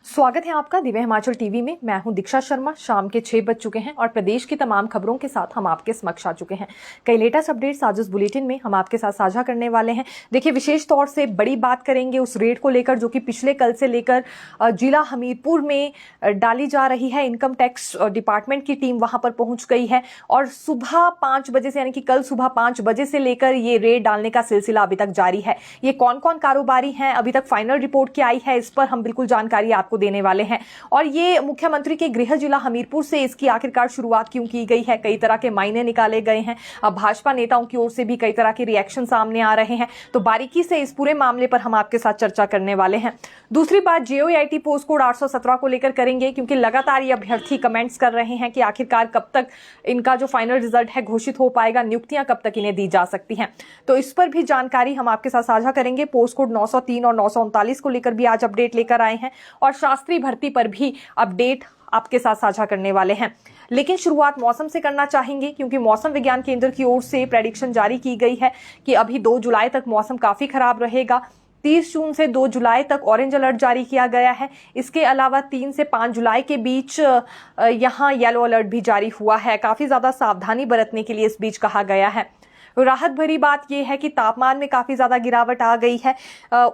स्वागत है आपका दिव्य हिमाचल टीवी में। मैं हूं दीक्षा शर्मा। शाम के 6 बज चुके हैं और प्रदेश की तमाम खबरों के साथ हम आपके समक्ष आ चुके हैं। कई लेटेस्ट अपडेट्स आज इस बुलेटिन में हम आपके साथ साझा करने वाले हैं। देखिए, विशेष तौर से बड़ी बात करेंगे उस रेड को लेकर जो कि पिछले कल से लेकर जिला हमीरपुर में डाली जा रही है। इनकम टैक्स डिपार्टमेंट की टीम वहां पर पहुंच गई है और सुबह 5 बजे से यानी कि कल सुबह 5 बजे से लेकर ये रेड डालने का सिलसिला अभी तक जारी है। ये कौन कौन कारोबारी हैं, अभी तक फाइनल रिपोर्ट क्या आई है, इस पर हम बिल्कुल जानकारी आपको देने वाले हैं। और ये मुख्यमंत्री के गृह जिला हमीरपुर से इसकी आखिरकार शुरुआत क्यों की गई है, कई तरह के मायने निकाले गए हैं। अब भाजपा नेताओं की ओर से भी कई तरह के रिएक्शन सामने आ रहे हैं, तो बारीकी से इस पूरे मामले पर हम आपके साथ चर्चा करने वाले हैं। दूसरी बात JOAIT पोस्ट कोड 817 को लेकर करेंगे, क्योंकि लगातार ये अभ्यर्थी कमेंट्स कर रहे हैं कि आखिरकार कब तक इनका जो फाइनल रिजल्ट है घोषित हो पाएगा, नियुक्तियां कब तक इन्हें दी जा सकती हैं, तो इस पर भी जानकारी हम आपके साथ साझा करेंगे। पोस्ट कोड 903 और 939 को लेकर भी आज अपडेट लेकर आए हैं और शास्त्री भर्ती पर भी अपडेट आपके साथ साझा करने वाले हैं। लेकिन शुरुआत मौसम से करना चाहेंगे, क्योंकि मौसम विज्ञान केंद्र की ओर से प्रेडिक्शन जारी की गई है कि अभी 2 जुलाई तक मौसम काफी खराब रहेगा। 30 जून से 2 जुलाई तक ऑरेंज अलर्ट जारी किया गया है। इसके अलावा 3 से 5 जुलाई के बीच यहाँ येलो अलर्ट भी जारी हुआ है। काफी ज्यादा सावधानी बरतने के लिए इस बीच कहा गया है। राहत भरी बात यह है कि तापमान में काफी ज्यादा गिरावट आ गई है।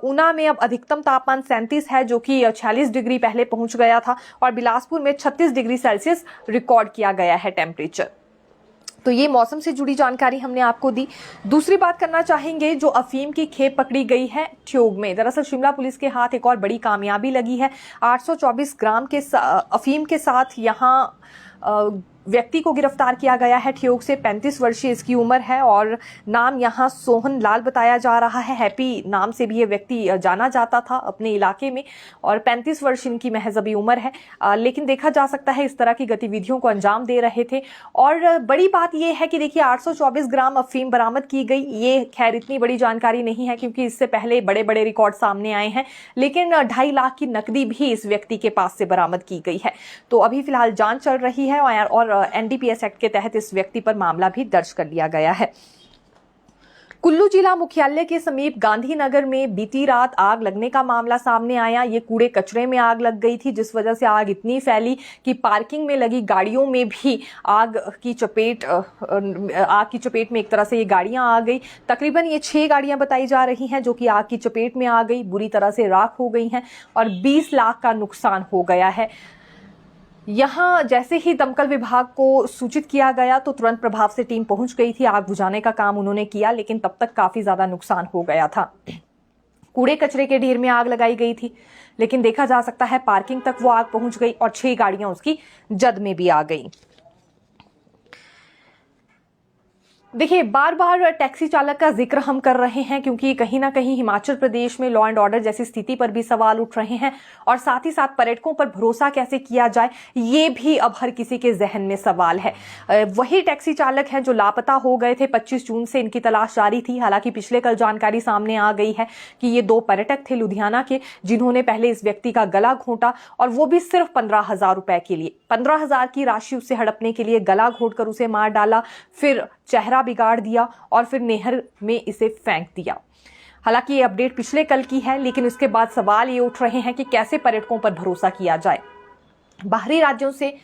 ऊना में अब अधिकतम तापमान 37 है, जो कि 46 डिग्री पहले पहुंच गया था, और बिलासपुर में 36 डिग्री सेल्सियस रिकॉर्ड किया गया है टेम्परेचर। तो ये मौसम से जुड़ी जानकारी हमने आपको दी। दूसरी बात करना चाहेंगे, जो अफीम की खेप पकड़ी गई है ठियोग में। दरअसल शिमला पुलिस के हाथ एक और बड़ी कामयाबी लगी है। 824 ग्राम के अफीम के साथ यहाँ व्यक्ति को गिरफ्तार किया गया है ठियोग से। 35 वर्षीय इसकी उम्र है और नाम यहाँ सोहन लाल बताया जा रहा है। हैप्पी नाम से भी ये व्यक्ति जाना जाता था अपने इलाके में, और 35 वर्ष इनकी महज अभी उम्र है। लेकिन देखा जा सकता है इस तरह की गतिविधियों को अंजाम दे रहे थे। और बड़ी बात यह है कि देखिए, 824 ग्राम अफीम बरामद की गई। ये खैर इतनी बड़ी जानकारी नहीं है, क्योंकि इससे पहले बड़े बड़े रिकॉर्ड सामने आए हैं, लेकिन 2.5 लाख की नकदी भी इस व्यक्ति के पास से बरामद की गई है। तो अभी फिलहाल जांच चल रही है और NDPS एक्ट के तहत इस व्यक्ति पर मामला भी दर्ज कर लिया गया है। कुल्लू जिला मुख्यालय के समीप गांधीनगर में बीती रात आग लगने का मामला सामने आया। ये कूड़े कचरे में आग लग गई थी, जिस वजह से आग इतनी फैली कि पार्किंग में लगी गाड़ियों में भी आग की चपेट में एक तरह से ये गाड़ियां आ गई। तकरीबन ये 6 गाड़ियां बताई जा रही हैं जो कि आग की चपेट में आ गई, बुरी तरह से राख हो गई हैं और 20 लाख का नुकसान हो गया है। यहाँ जैसे ही दमकल विभाग को सूचित किया गया तो तुरंत प्रभाव से टीम पहुंच गई थी। आग बुझाने का काम उन्होंने किया, लेकिन तब तक काफी ज्यादा नुकसान हो गया था। कूड़े कचरे के ढेर में आग लगाई गई थी, लेकिन देखा जा सकता है पार्किंग तक वो आग पहुंच गई और 6 गाड़ियां उसकी जद में भी आ गई। देखिए, बार बार टैक्सी चालक का जिक्र हम कर रहे हैं, क्योंकि कहीं ना कहीं हिमाचल प्रदेश में लॉ एंड ऑर्डर जैसी स्थिति पर भी सवाल उठ रहे हैं, और साथ ही साथ पर्यटकों पर भरोसा कैसे किया जाए, ये भी अब हर किसी के जहन में सवाल है। वही टैक्सी चालक हैं जो लापता हो गए थे। 25 जून से इनकी तलाश जारी थी। हालांकि पिछले कल जानकारी सामने आ गई है कि ये 2 पर्यटक थे लुधियाना के, जिन्होंने पहले इस व्यक्ति का गला घोंटा, और वो भी सिर्फ 15,000 रुपए के लिए। 15,000 की राशि उससे हड़पने के लिए गला घोंटकर उसे मार डाला, फिर चेहरा बिगाड़ दिया और फिर नहर में इसे फेंक दिया। हालांकि ये अपडेट पिछले कल की है, लेकिन उसके बाद सवाल ये उठ रहे हैं कि कैसे पर्यटकों पर भरोसा किया जाए। बाहरी राज्यों से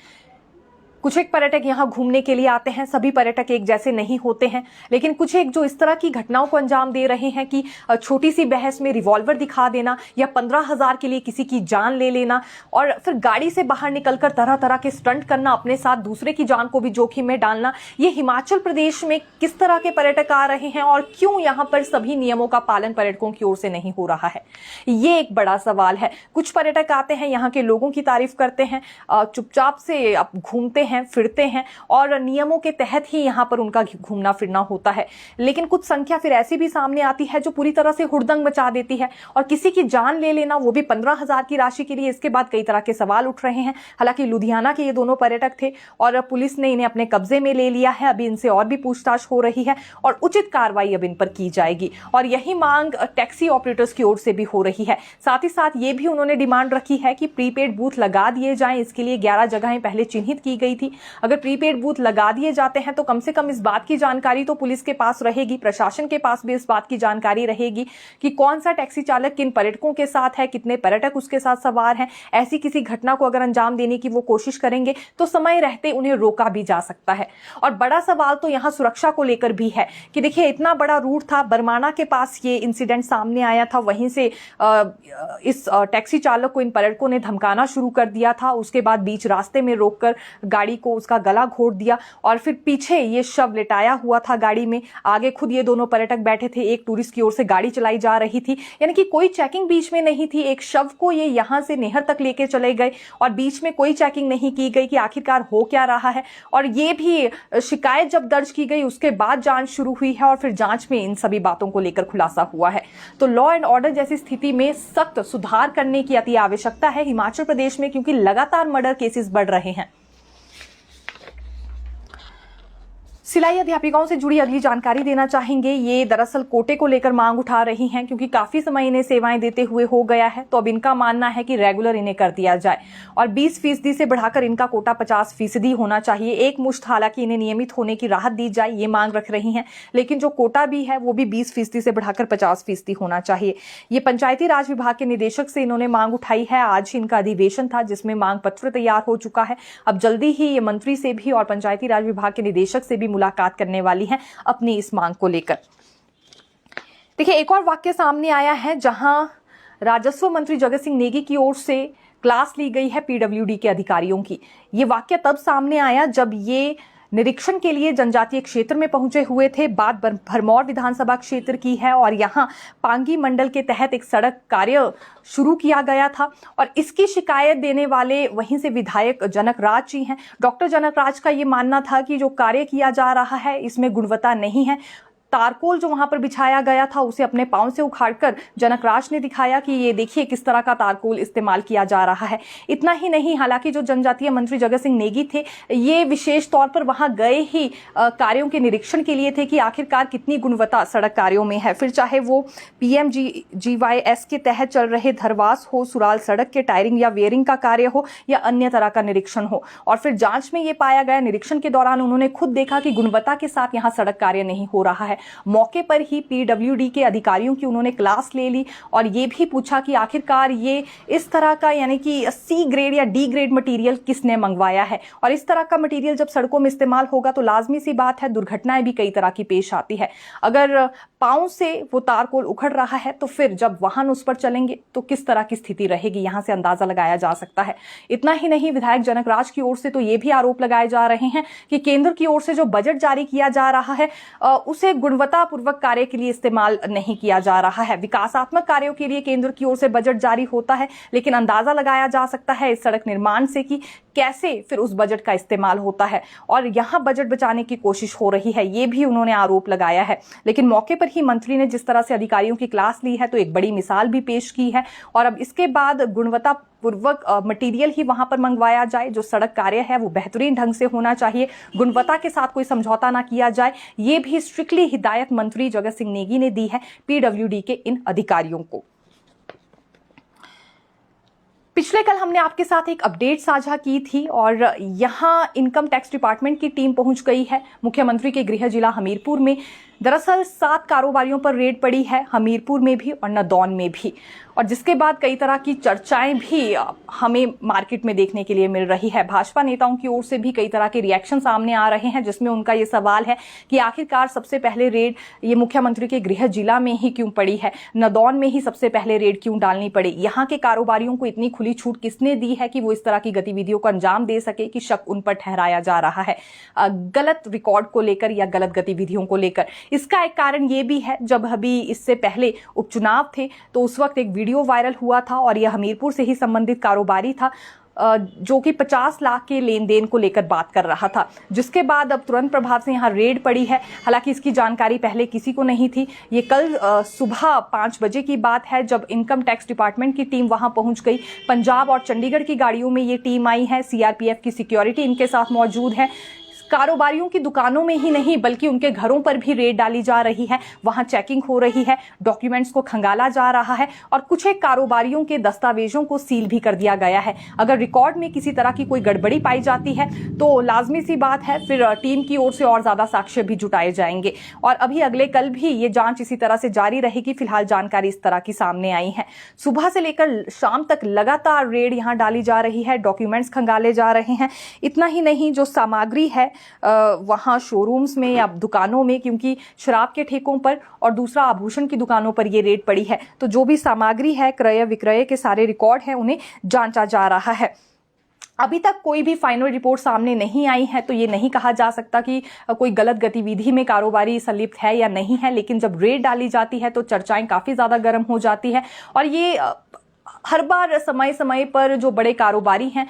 कुछ एक पर्यटक यहाँ घूमने के लिए आते हैं। सभी पर्यटक एक जैसे नहीं होते हैं, लेकिन कुछ एक जो इस तरह की घटनाओं को अंजाम दे रहे हैं कि छोटी सी बहस में रिवॉल्वर दिखा देना या 15,000 के लिए किसी की जान ले लेना, और फिर गाड़ी से बाहर निकलकर तरह तरह के स्टंट करना, अपने साथ दूसरे की जान को भी जोखिम में डालना। ये हिमाचल प्रदेश में किस तरह के पर्यटक आ रहे हैं और क्यों यहाँ पर सभी नियमों का पालन पर्यटकों की ओर से नहीं हो रहा है, ये एक बड़ा सवाल है। कुछ पर्यटक आते हैं, यहाँ के लोगों की तारीफ करते हैं, चुपचाप से घूमते हैं, फिरते हैं, और नियमों के तहत ही यहाँ पर उनका घूमना फिरना होता है। लेकिन कुछ संख्या फिर ऐसी भी सामने आती है जो पूरी तरह से हुड़दंग मचा देती है, और किसी की जान ले लेना, वो भी 15,000 की राशि के लिए। इसके बाद कई तरह के सवाल उठ रहे हैं। हालांकि लुधियाना के ये दोनों पर्यटक थे और पुलिस ने इन्हें अपने कब्जे में ले लिया है। अभी इनसे और भी पूछताछ हो रही है और उचित कार्रवाई अब इन पर की जाएगी, और यही मांग टैक्सी ऑपरेटर्स की ओर से भी हो रही है। साथ ही साथ ये भी उन्होंने डिमांड रखी है कि प्रीपेड बूथ लगा दिए जाएं। इसके लिए 11 जगहें पहले चिन्हित की गई थी। अगर प्रीपेड बूथ लगा दिए जाते हैं तो कम से कम इस बात की जानकारी तो पुलिस के पास रहेगी, प्रशासन के पास भी इस बात की जानकारी रहेगी कि कौन सा टैक्सी चालक किन पर्यटकों के साथ है, कितने पर्यटक उसके साथ सवार हैं। ऐसी किसी घटना को अगर अंजाम देने की वो कोशिश करेंगे तो समय रहते उन्हें रोका भी जा सकता है। और बड़ा सवाल तो यहाँ सुरक्षा को लेकर भी है कि देखिए इतना बड़ा रूट था, बरमाना के पास ये इंसिडेंट सामने आया था, वहीं से इस टैक्सी चालक को इन पर्यटकों ने धमकाना शुरू कर दिया था। उसके बाद बीच रास्ते में रोककर गाड़ी को उसका गला घोट दिया और फिर पीछे ये शव लिटाया हुआ था गाड़ी में, आगे खुद ये दोनों पर्यटक बैठे थे, एक टूरिस्ट की ओर से गाड़ी चलाई जा रही थी, यानी कि कोई चेकिंग बीच में नहीं थी। एक शव को ये यहां से नेहर तक लेके चले गए और बीच में कोई चेकिंग नहीं की गई कि आखिरकार हो क्या रहा है। और ये भी शिकायत जब दर्ज की गई उसके बाद जांच शुरू हुई है और फिर जांच में इन सभी बातों को लेकर खुलासा हुआ है। तो लॉ एंड ऑर्डर जैसी स्थिति में सख्त सुधार करने की अति आवश्यकता है हिमाचल प्रदेश में, क्योंकि लगातार मर्डर केसेस बढ़ रहे हैं। सिलाई अध्यापिकाओं से जुड़ी अगली जानकारी देना चाहेंगे। ये दरअसल कोटे को लेकर मांग उठा रही हैं क्योंकि काफी समय इन्हें सेवाएं देते हुए हो गया है, तो अब इनका मानना है कि रेगुलर इन्हें कर दिया जाए और 20% से बढ़ाकर इनका कोटा 50% होना चाहिए। एक मुश्त हालांकि इन्हें नियमित होने की राहत दी जाए, ये मांग रख रही हैं, लेकिन जो कोटा भी है वो भी 20% से बढ़ाकर 50% होना चाहिए। ये पंचायती राज विभाग के निदेशक से इन्होंने मांग उठाई है। आज इनका अधिवेशन था जिसमें मांग पत्र तैयार हो चुका है। अब जल्दी ही ये मंत्री से भी और पंचायती राज विभाग के निदेशक से भी मुलाकात करने वाली हैं अपनी इस मांग को लेकर। देखिए एक और वाक्य सामने आया है जहां राजस्व मंत्री जगत सिंह नेगी की ओर से क्लास ली गई है पीडब्ल्यूडी के अधिकारियों की। ये वाक्य तब सामने आया जब ये निरीक्षण के लिए जनजातीय क्षेत्र में पहुंचे हुए थे। बात भरमौर विधानसभा क्षेत्र की है और यहां पांगी मंडल के तहत एक सड़क कार्य शुरू किया गया था और इसकी शिकायत देने वाले वहीं से विधायक जनक राज जी हैं। डॉक्टर जनक राज का ये मानना था कि जो कार्य किया जा रहा है इसमें गुणवत्ता नहीं है। तारकोल जो वहां पर बिछाया गया था उसे अपने पांव से उखाड़कर जनक राज ने दिखाया कि ये देखिए किस तरह का तारकोल इस्तेमाल किया जा रहा है। इतना ही नहीं, हालांकि जो जनजातीय मंत्री जगत सिंह नेगी थे ये विशेष तौर पर वहां गए ही कार्यों के निरीक्षण के लिए थे कि आखिरकार कितनी गुणवत्ता सड़क कार्यों में है। फिर चाहे वो PMGYS के तहत चल रहे धरवास हो, सुराल सड़क के टायरिंग या वेयरिंग का कार्य हो या अन्य तरह का निरीक्षण हो। और फिर जांच में ये पाया गया, निरीक्षण के दौरान उन्होंने खुद देखा कि गुणवत्ता के साथ यहाँ सड़क कार्य नहीं हो रहा है। मौके पर ही पीडब्ल्यूडी के अधिकारियों की उन्होंने क्लास ले ली और ये भी पूछा कि आखिरकार ये इस तरह का यानी कि C ग्रेड या D ग्रेड मटेरियल किसने मंगवाया है। और इस तरह का मटेरियल जब सड़कों में इस्तेमाल होगा तो लाजमी सी बात है दुर्घटनाएं भी कई तरह की पेश आती है। अगर पांव से वो तारकोल उखड़ रहा है तो फिर जब वाहन उस पर चलेंगे तो किस तरह की स्थिति रहेगी, यहां से अंदाजा लगाया जा सकता है। इतना ही नहीं, विधायक जनक राज की ओर से तो ये भी आरोप लगाए जा रहे हैं कि केंद्र की ओर से जो बजट जारी किया जा रहा है उसे गुणवत्तापूर्वक कार्य के लिए इस्तेमाल नहीं किया जा रहा है। विकासात्मक कार्यों के लिए केंद्र की ओर से बजट जारी होता है, लेकिन अंदाजा लगाया जा सकता है इस सड़क निर्माण से कि कैसे फिर उस बजट का इस्तेमाल होता है और यहां बजट बचाने की कोशिश हो रही है, ये भी उन्होंने आरोप लगाया है। लेकिन मौके पर ही मंत्री ने जिस तरह से अधिकारियों की क्लास ली है तो एक बड़ी मिसाल भी पेश की है और अब इसके बाद गुणवत्तापूर्वक मटेरियल ही वहां पर मंगवाया जाए। जो सड़क कार्य है वो बेहतरीन ढंग से होना चाहिए, गुणवत्ता के साथ कोई समझौता ना किया जाए। ये भी स्ट्रिक्टली हिदायत मंत्री जगत सिंह नेगी ने दी है पीडब्ल्यूडी के इन अधिकारियों को। पिछले कल हमने आपके साथ एक अपडेट साझा की थी और यहां इनकम टैक्स डिपार्टमेंट की टीम पहुंच गई है मुख्यमंत्री के गृह जिला हमीरपुर में। दरअसल 7 कारोबारियों पर रेड पड़ी है, हमीरपुर में भी और नदौन में भी, और जिसके बाद कई तरह की चर्चाएं भी हमें मार्केट में देखने के लिए मिल रही है। भाजपा नेताओं की ओर से भी कई तरह के रिएक्शन सामने आ रहे हैं जिसमें उनका ये सवाल है कि आखिरकार सबसे पहले रेड ये मुख्यमंत्री के गृह जिला में ही क्यों पड़ी है, नदौन में ही सबसे पहले रेड क्यों डालनी पड़ी। यहाँ के कारोबारियों को इतनी खुली छूट किसने दी है कि वो इस तरह की गतिविधियों को अंजाम दे सके कि शक उन पर ठहराया जा रहा है गलत रिकॉर्ड को लेकर या गलत गतिविधियों को लेकर। इसका एक कारण ये भी है, जब अभी इससे पहले उपचुनाव थे तो उस वक्त एक वीडियो वायरल हुआ था और यह हमीरपुर से ही संबंधित कारोबारी था जो कि 50 लाख के लेन देन को लेकर बात कर रहा था, जिसके बाद अब तुरंत प्रभाव से यहाँ रेड पड़ी है। हालांकि इसकी जानकारी पहले किसी को नहीं थी। ये कल सुबह 5 बजे की बात है जब इनकम टैक्स डिपार्टमेंट की टीम वहां पहुंच गई। पंजाब और चंडीगढ़ की गाड़ियों में ये टीम आई है, CRPF की सिक्योरिटी इनके साथ मौजूद है। कारोबारियों की दुकानों में ही नहीं बल्कि उनके घरों पर भी रेड डाली जा रही है, वहां चेकिंग हो रही है, डॉक्यूमेंट्स को खंगाला जा रहा है और कुछ एक कारोबारियों के दस्तावेजों को सील भी कर दिया गया है। अगर रिकॉर्ड में किसी तरह की कोई गड़बड़ी पाई जाती है तो लाजमी सी बात है फिर टीम की ओर से और ज्यादा साक्ष्य भी जुटाए जाएंगे और अभी अगले कल भी ये जांच इसी तरह से जारी रहेगी। फिलहाल जानकारी इस तरह की सामने आई है। सुबह से लेकर शाम तक लगातार रेड यहां डाली जा रही है, डॉक्यूमेंट्स खंगाले जा रहे हैं। इतना ही नहीं, जो सामग्री है वहां शोरूम्स में या दुकानों में, क्योंकि शराब के ठेकों पर और दूसरा आभूषण की दुकानों पर ये रेड पड़ी है, तो जो भी सामग्री है, क्रय विक्रय के सारे रिकॉर्ड हैं, उन्हें जांचा जा रहा है। अभी तक कोई भी फाइनल रिपोर्ट सामने नहीं आई है तो ये नहीं कहा जा सकता कि कोई गलत गतिविधि में कारोबारी संलिप्त है या नहीं है, लेकिन जब रेड डाली जाती है तो चर्चाएं काफी ज्यादा गर्म हो जाती है और ये हर बार समय समय पर जो बड़े कारोबारी हैं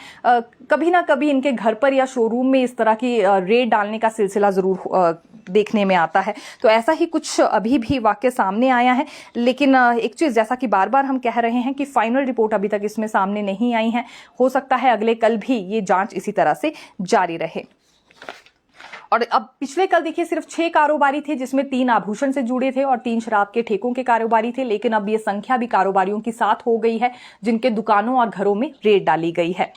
कभी ना कभी इनके घर पर या शोरूम में इस तरह की रेड डालने का सिलसिला जरूर देखने में आता है। तो ऐसा ही कुछ अभी भी वाकया सामने आया है, लेकिन एक चीज जैसा कि बार बार हम कह रहे हैं कि फाइनल रिपोर्ट अभी तक इसमें सामने नहीं आई है। हो सकता है अगले कल भी ये जांच इसी तरह से जारी रहे। और अब पिछले कल देखिए सिर्फ 6 कारोबारी थे, जिसमें 3 आभूषण से जुड़े थे और 3 शराब के ठेकों के कारोबारी थे, लेकिन अब ये संख्या भी कारोबारियों की 7 हो गई है जिनके दुकानों और घरों में रेड डाली गई है।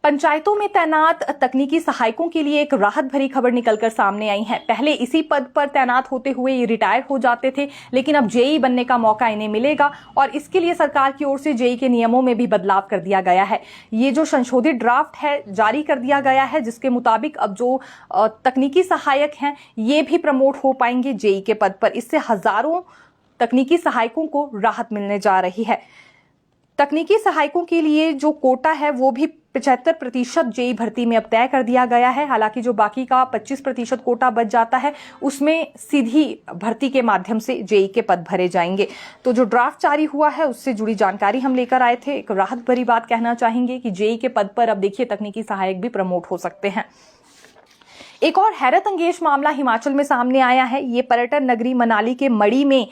पंचायतों में तैनात तकनीकी सहायकों के लिए एक राहत भरी खबर निकलकर सामने आई है। पहले इसी पद पर तैनात होते हुए ये रिटायर हो जाते थे, लेकिन अब जेई बनने का मौका इन्हें मिलेगा और इसके लिए सरकार की ओर से जेई के नियमों में भी बदलाव कर दिया गया है। ये जो संशोधित ड्राफ्ट है जारी कर दिया गया है, जिसके मुताबिक अब जो तकनीकी सहायक हैं ये भी प्रमोट हो पाएंगे जेई के पद पर। इससे हजारों तकनीकी सहायकों को राहत मिलने जा रही है। तकनीकी सहायकों के लिए जो कोटा है वो भी 75% जेई भर्ती में अब तय कर दिया गया है। हालांकि जो बाकी का 25% कोटा बच जाता है उसमें सीधी भर्ती के माध्यम से जेई के पद भरे जाएंगे। तो जो ड्राफ्ट जारी हुआ है उससे जुड़ी जानकारी हम लेकर आए थे। एक राहत भरी बात कहना चाहेंगे कि जेई के पद पर अब देखिए तकनीकी सहायक भी प्रमोट हो सकते हैं। एक और हैरत अंगेज मामला हिमाचल में सामने आया है। ये पर्यटन नगरी मनाली के मड़ी में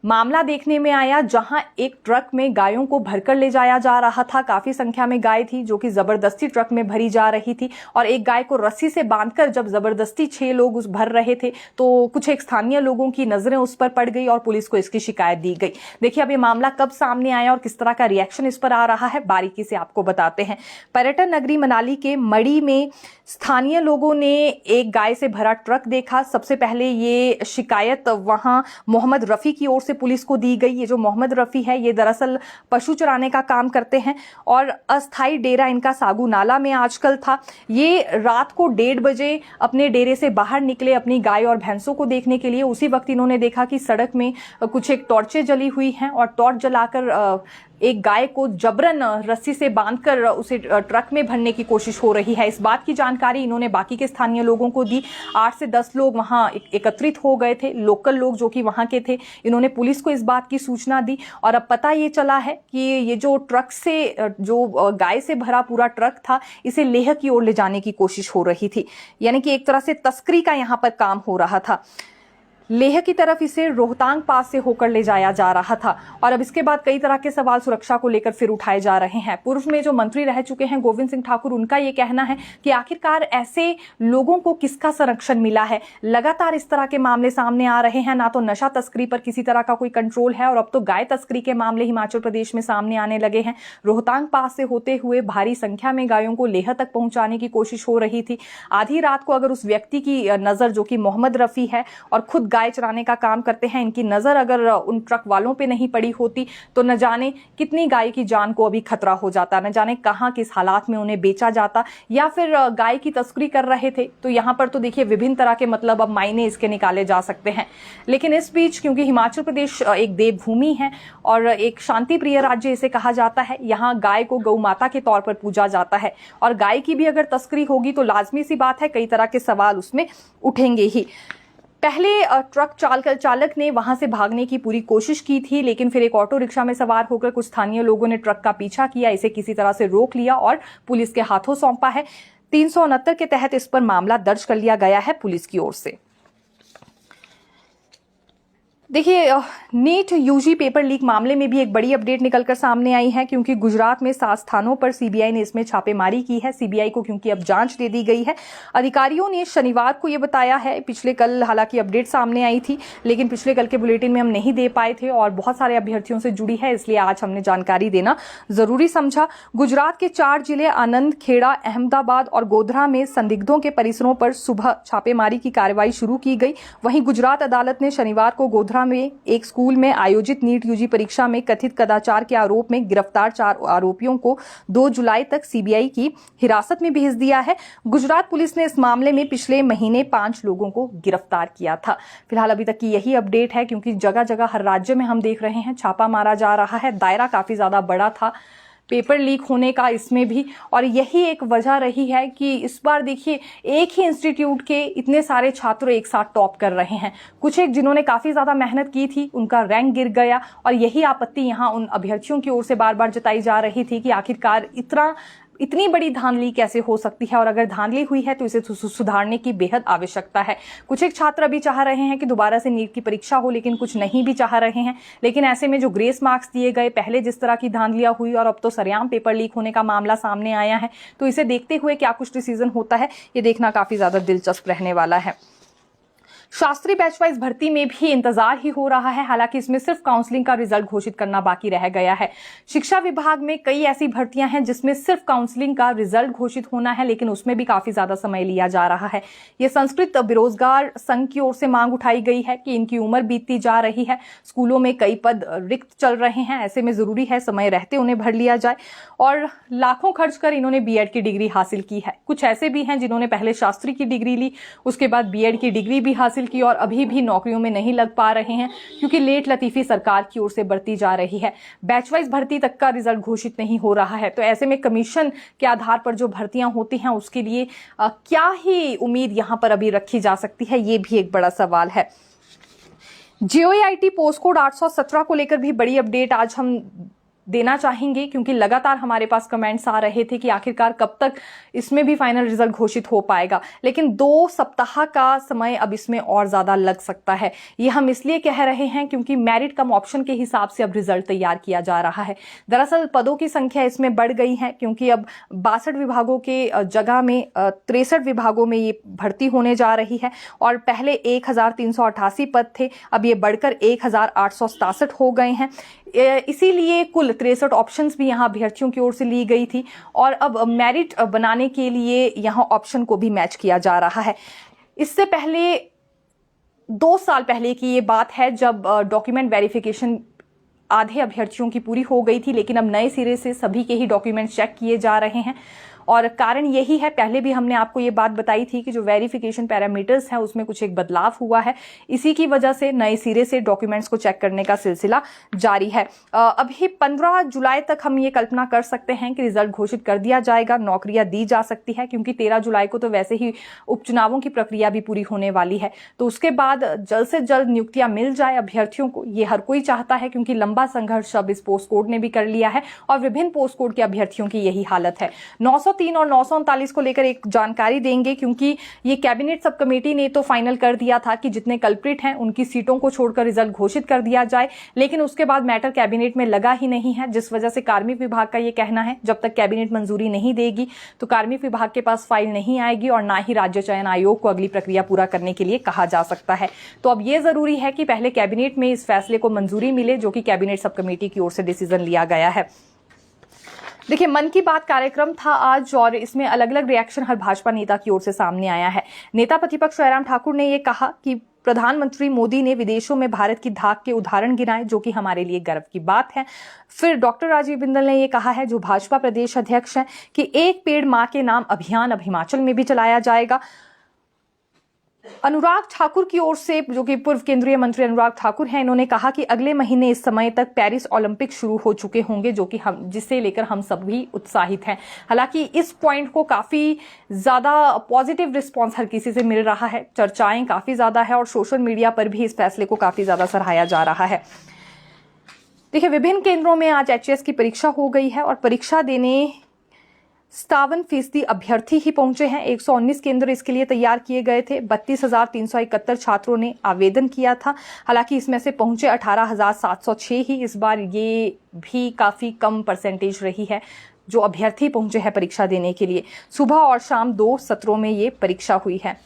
मामला देखने में आया, जहां एक ट्रक में गायों को भरकर ले जाया जा रहा था। काफी संख्या में गाय थी जो कि जबरदस्ती ट्रक में भरी जा रही थी और एक गाय को रस्सी से बांधकर जब जबरदस्ती 6 लोग उस भर रहे थे तो कुछ एक स्थानीय लोगों की नजरें उस पर पड़ गई और पुलिस को इसकी शिकायत दी गई। देखिए अब ये मामला कब सामने आया और किस तरह का रिएक्शन इस पर आ रहा है, बारीकी से आपको बताते हैं। पर्यटन नगरी मनाली के मड़ी में स्थानीय लोगों ने एक गाय से भरा ट्रक देखा। सबसे पहले ये शिकायत वहां मोहम्मद रफी की ओर से पुलिस को दी गई। ये जो मोहम्मद रफी है ये दरअसल पशु चराने का काम करते हैं और अस्थाई डेरा इनका सागू नाला में आजकल था। ये रात को 1:30 बजे अपने डेरे से बाहर निकले अपनी गाय और भैंसों को देखने के लिए। उसी वक्त इन्होंने देखा कि सड़क में कुछ एक टॉर्चें जली हुई हैं और टॉर्च जलाकर एक गाय को जबरन रस्सी से बांधकर उसे ट्रक में भरने की कोशिश हो रही है। इस बात की जानकारी इन्होंने बाकी के स्थानीय लोगों को दी। 8 से 10 लोग वहां एकत्रित हो गए थे, लोकल लोग जो कि वहां के थे। इन्होंने पुलिस को इस बात की सूचना दी और अब पता ये चला है कि ये जो ट्रक से जो गाय से भरा पूरा ट्रक था इसे लेह की ओर ले जाने की कोशिश हो रही थी। यानी कि एक तरह से तस्करी का यहां पर काम हो रहा था। लेह की तरफ इसे रोहतांग पास से होकर ले जाया जा रहा था और अब इसके बाद कई तरह के सवाल सुरक्षा को लेकर फिर उठाए जा रहे हैं। पूर्व में जो मंत्री रह चुके हैं गोविंद सिंह ठाकुर, उनका ये कहना है कि आखिरकार ऐसे लोगों को किसका संरक्षण मिला है। लगातार इस तरह के मामले सामने आ रहे हैं। ना तो नशा तस्करी पर किसी तरह का कोई कंट्रोल है और अब तो गाय तस्करी के मामले हिमाचल प्रदेश में सामने आने लगे हैं। रोहतांग पास से होते हुए भारी संख्या में गायों को लेह तक पहुंचाने की कोशिश हो रही थी। आधी रात को अगर उस व्यक्ति की नजर, जो कि मोहम्मद रफी है और खुद गाय चराने का काम करते हैं, इनकी नजर अगर उन ट्रक वालों पे नहीं पड़ी होती तो न जाने कितनी गाय की जान को अभी खतरा हो जाता, न जाने कहां किस हालात में उन्हें बेचा जाता या फिर गाय की तस्करी कर रहे थे। तो यहां पर तो देखिए विभिन्न तरह के मतलब अब मायने इसके निकाले जा सकते हैं। लेकिन इस बीच क्योंकि हिमाचल प्रदेश एक देवभूमि है और एक शांति प्रिय राज्य इसे कहा जाता है, यहाँ गाय को गौ माता के तौर पर पूजा जाता है और गाय की भी अगर तस्करी होगी तो लाजमी सी बात है कई तरह के सवाल उसमें उठेंगे ही। पहले ट्रक चालक ने वहां से भागने की पूरी कोशिश की थी, लेकिन फिर एक ऑटो रिक्शा में सवार होकर कुछ स्थानीय लोगों ने ट्रक का पीछा किया, इसे किसी तरह से रोक लिया और पुलिस के हाथों सौंपा है। 369 के तहत इस पर मामला दर्ज कर लिया गया है पुलिस की ओर से। देखिए, नीट यूजी पेपर लीक मामले में भी एक बड़ी अपडेट निकलकर सामने आई है, क्योंकि गुजरात में 7 स्थानों पर सीबीआई ने इसमें छापेमारी की है। सीबीआई को क्योंकि अब जांच दे दी गई है। अधिकारियों ने शनिवार को ये बताया है, पिछले कल हालांकि अपडेट सामने आई थी, लेकिन पिछले कल के बुलेटिन में हम नहीं दे पाए थे और बहुत सारे अभ्यर्थियों से जुड़ी है, इसलिए आज हमने जानकारी देना जरूरी समझा। गुजरात के 4 जिले आनंद, खेड़ा, अहमदाबाद और गोधरा में संदिग्धों के परिसरों पर सुबह छापेमारी की कार्रवाई शुरू की गई। वहीं गुजरात अदालत ने शनिवार को गोधरा में एक स्कूल में आयोजित नीट यूजी परीक्षा में कथित कदाचार के आरोप में गिरफ्तार 4 आरोपियों को 2 जुलाई तक सीबीआई की हिरासत में भेज दिया है। गुजरात पुलिस ने इस मामले में पिछले महीने 5 लोगों को गिरफ्तार किया था। फिलहाल अभी तक की यही अपडेट है, क्योंकि जगह जगह हर राज्य में हम देख रहे हैं छापा मारा जा रहा है। दायरा काफी ज्यादा बड़ा था पेपर लीक होने का इसमें भी, और यही एक वजह रही है कि इस बार देखिए एक ही इंस्टीट्यूट के इतने सारे छात्र एक साथ टॉप कर रहे हैं। कुछ एक जिन्होंने काफी ज्यादा मेहनत की थी उनका रैंक गिर गया, और यही आपत्ति यहाँ उन अभ्यर्थियों की ओर से बार बार जताई जा रही थी कि आखिरकार इतनी बड़ी धांधली कैसे हो सकती है, और अगर धांधली हुई है तो इसे सुधारने की बेहद आवश्यकता है। कुछ एक छात्र अभी चाह रहे हैं कि दोबारा से नीट की परीक्षा हो, लेकिन कुछ नहीं भी चाह रहे हैं। लेकिन ऐसे में जो ग्रेस मार्क्स दिए गए, पहले जिस तरह की धांधलियां हुई और अब तो सरेआम पेपर लीक होने का मामला सामने आया है, तो इसे देखते हुए क्या कुछ डिसीजन होता है, ये देखना काफी ज्यादा दिलचस्प रहने वाला है। शास्त्री बैच वाइज भर्ती में भी इंतजार ही हो रहा है। हालांकि इसमें सिर्फ काउंसलिंग का रिजल्ट घोषित करना बाकी रह गया है। शिक्षा विभाग में कई ऐसी भर्तियां हैं जिसमें सिर्फ काउंसलिंग का रिजल्ट घोषित होना है, लेकिन उसमें भी काफी ज्यादा समय लिया जा रहा है। ये संस्कृत बेरोजगार संघ की ओर से मांग उठाई गई है कि इनकी उम्र बीतती जा रही है, स्कूलों में कई पद रिक्त चल रहे हैं, ऐसे में जरूरी है समय रहते उन्हें भर लिया जाए। और लाखों खर्च कर इन्होंने बीएड की डिग्री हासिल की है। कुछ ऐसे भी हैं जिन्होंने पहले शास्त्री की डिग्री ली, उसके बाद बीएड की डिग्री भी हासिल की और अभी भी नौकरियों में नहीं लग पा रहे हैं, क्योंकि लेट लतीफी सरकार की ओर से बढ़ती जा रही है। बैच वाइज भर्ती तक का रिजल्ट घोषित नहीं हो रहा है, तो ऐसे में कमीशन के आधार पर जो भर्तियां होती हैं उसके लिए क्या ही उम्मीद यहां पर अभी रखी जा सकती है, ये भी एक बड़ा सवाल है। JOIT पोस्ट कोड 817 को लेकर भी बड़ी अपडेट आज हम देना चाहेंगे, क्योंकि लगातार हमारे पास कमेंट्स आ रहे थे कि आखिरकार कब तक इसमें भी फाइनल रिजल्ट घोषित हो पाएगा। लेकिन 2 सप्ताह का समय अब इसमें और ज्यादा लग सकता है। ये हम इसलिए कह रहे हैं क्योंकि मेरिट कम ऑप्शन के हिसाब से अब रिजल्ट तैयार किया जा रहा है। दरअसल पदों की संख्या इसमें बढ़ गई है, क्योंकि अब 62 विभागों के जगह में 63 विभागों में ये भर्ती होने जा रही है। और पहले 1388 पद थे, अब ये बढ़कर 1867 हो गए हैं। इसीलिए कुल 63 ऑप्शंस भी यहां अभ्यर्थियों की ओर से ली गई थी, और अब मेरिट बनाने के लिए यहां ऑप्शन को भी मैच किया जा रहा है। इससे पहले 2 साल पहले की ये बात है, जब डॉक्यूमेंट वेरिफिकेशन आधे अभ्यर्थियों की पूरी हो गई थी, लेकिन अब नए सिरे से सभी के ही डॉक्यूमेंट चेक किए जा रहे हैं। और कारण यही है, पहले भी हमने आपको ये बात बताई थी कि जो वेरिफिकेशन पैरामीटर्स हैं उसमें कुछ एक बदलाव हुआ है। इसी की वजह से नए सिरे से डॉक्यूमेंट्स को चेक करने का सिलसिला जारी है। अभी 15 जुलाई तक हम ये कल्पना कर सकते हैं कि रिजल्ट घोषित कर दिया जाएगा, नौकरियां दी जा सकती है, क्योंकि 13 जुलाई को तो वैसे ही उपचुनावों की प्रक्रिया भी पूरी होने वाली है। तो उसके बाद जल्द से जल्द नियुक्तियां मिल जाए अभ्यर्थियों को, ये हर कोई चाहता है, क्योंकि लंबा संघर्ष अब इस पोस्ट कोड ने भी कर लिया है और विभिन्न पोस्ट कोड के अभ्यर्थियों की यही हालत है। 903 और 939 को लेकर एक जानकारी देंगे, क्योंकि ये कैबिनेट सब कमेटी ने तो फाइनल कर दिया था कि जितने कल्प्रिट हैं उनकी सीटों को छोड़कर रिजल्ट घोषित कर दिया जाए, लेकिन उसके बाद मैटर कैबिनेट में लगा ही नहीं है, जिस वजह से कार्मिक विभाग का ये कहना है जब तक कैबिनेट मंजूरी नहीं देगी तो कार्मिक विभाग के पास फाइल नहीं आएगी और ना ही राज्य चयन आयोग को अगली प्रक्रिया पूरा करने के लिए कहा जा सकता है। तो अब ये जरूरी है कि पहले कैबिनेट में इस फैसले को मंजूरी मिले, जो कि कैबिनेट सब कमेटी की ओर से डिसीजन लिया गया है। देखिए, मन की बात कार्यक्रम था आज, और इसमें अलग अलग रिएक्शन हर भाजपा नेता की ओर से सामने आया है। नेता प्रतिपक्ष जयराम ठाकुर ने यह कहा कि प्रधानमंत्री मोदी ने विदेशों में भारत की धाक के उदाहरण गिनाए, जो कि हमारे लिए गर्व की बात है। फिर डॉक्टर राजीव बिंदल ने यह कहा है, जो भाजपा प्रदेश अध्यक्ष हैं, कि एक पेड़ मां के नाम अभियान अब हिमाचल में भी चलाया जाएगा। अनुराग ठाकुर की ओर से, जो कि पूर्व केंद्रीय मंत्री अनुराग ठाकुर हैं, इन्होंने कहा कि अगले महीने इस समय तक पेरिस ओलंपिक शुरू हो चुके होंगे, जो कि जिसे लेकर हम सब भी उत्साहित हैं। हालांकि इस पॉइंट को काफी ज्यादा पॉजिटिव रिस्पांस हर किसी से मिल रहा है, चर्चाएं काफी ज्यादा है और सोशल मीडिया पर भी इस फैसले को काफी ज्यादा सराहाया जा रहा है। देखिए, विभिन्न केंद्रों में आज HAS की परीक्षा हो गई है और परीक्षा देने 57% अभ्यर्थी ही पहुंचे हैं। 119 केंद्र इसके लिए तैयार किए गए थे। 32,371 छात्रों ने आवेदन किया था। हालांकि इसमें से पहुंचे 18,706 ही। इस बार ये भी काफी कम परसेंटेज रही है जो अभ्यर्थी पहुंचे हैं परीक्षा देने के लिए। सुबह और शाम 2 सत्रों में ये परीक्षा हुई है।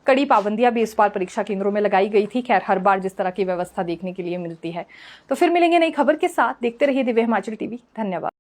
कड़ी पाबंदियां भी इस बार परीक्षा केंद्रों में लगाई गई थी। खैर, हर बार जिस तरह की व्यवस्था देखने के लिए मिलती है। तो फिर मिलेंगे नई खबर के साथ। देखते रहिए दिव्य हिमाचल टीवी। धन्यवाद।